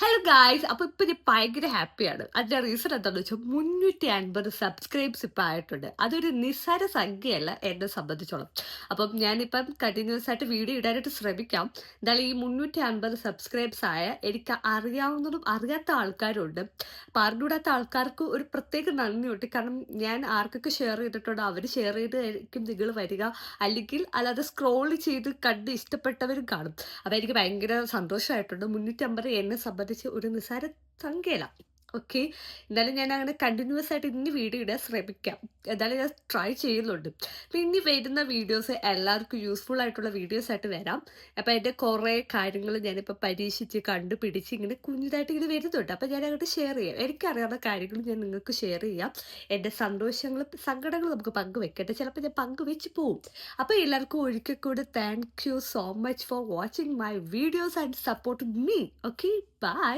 Hello guys, അപ്പോൾ ഇപ്പം ഞാൻ ഭയങ്കര ഹാപ്പിയാണ്. അതിൻ്റെ റീസൺ എന്താണെന്ന് വെച്ചാൽ 350 സബ്സ്ക്രൈബ്സ് ഇപ്പം ആയിട്ടുണ്ട്. അതൊരു നിസ്സാര സംഖ്യയല്ല എന്നെ സംബന്ധിച്ചോളം. അപ്പം ഞാനിപ്പം കണ്ടിന്യൂസ് ആയിട്ട് വീഡിയോ ഇടാനായിട്ട് ശ്രമിക്കാം. എന്തായാലും ഈ 350 സബ്സ്ക്രൈബ്സ് ആയ എനിക്ക് അറിയാവുന്നതും അറിയാത്ത ആൾക്കാരുണ്ട്. അപ്പം അറിഞ്ഞൂടാത്ത ആൾക്കാർക്ക് ഒരു പ്രത്യേക നന്ദിയുണ്ട്. കാരണം ഞാൻ ആർക്കൊക്കെ ഷെയർ ചെയ്തിട്ടുണ്ടോ അവർ ഷെയർ ചെയ്തായിരിക്കും നിങ്ങൾ വരിക. അല്ലെങ്കിൽ അല്ലാതെ സ്ക്രോൾ ചെയ്ത് കണ്ട് ഇഷ്ടപ്പെട്ടവരും കാണും. അപ്പോൾ എനിക്ക് ഭയങ്കര സന്തോഷമായിട്ടുണ്ട്. 350 എന്നെ സംബന്ധിച്ച് ഒരു നിസ്സാര സംഖ്യയല്ല. ഓക്കെ. എന്തായാലും ഞാൻ അങ്ങനെ കണ്ടിന്യൂസ് ആയിട്ട് ഇനി വീഡിയോ ഇടാൻ ശ്രമിക്കാം. എന്തായാലും ഞാൻ ട്രൈ ചെയ്യുന്നുണ്ട്. അപ്പം ഇനി വരുന്ന വീഡിയോസ് എല്ലാവർക്കും യൂസ്ഫുൾ ആയിട്ടുള്ള വീഡിയോസ് ആയിട്ട് വരാം. അപ്പോൾ എൻ്റെ കുറേ കാര്യങ്ങൾ ഞാനിപ്പോൾ പരീക്ഷിച്ച് കണ്ടുപിടിച്ച് ഇങ്ങനെ കുഞ്ഞിതായിട്ട് ഇങ്ങനെ വരുന്നുണ്ട്. അപ്പോൾ ഞാൻ അങ്ങോട്ട് ഷെയർ ചെയ്യാം. എനിക്കറിയാവുന്ന കാര്യങ്ങൾ ഞാൻ നിങ്ങൾക്ക് ഷെയർ ചെയ്യാം. എൻ്റെ സന്തോഷങ്ങളും സങ്കടങ്ങളും നമുക്ക് പങ്കുവെക്കട്ടെ. ചിലപ്പോൾ ഞാൻ പങ്കുവെച്ച് പോവും. അപ്പോൾ എല്ലാവർക്കും ഒരിക്കൽ കൂടി thank you so much for watching my videos and supporting me. Okay, by.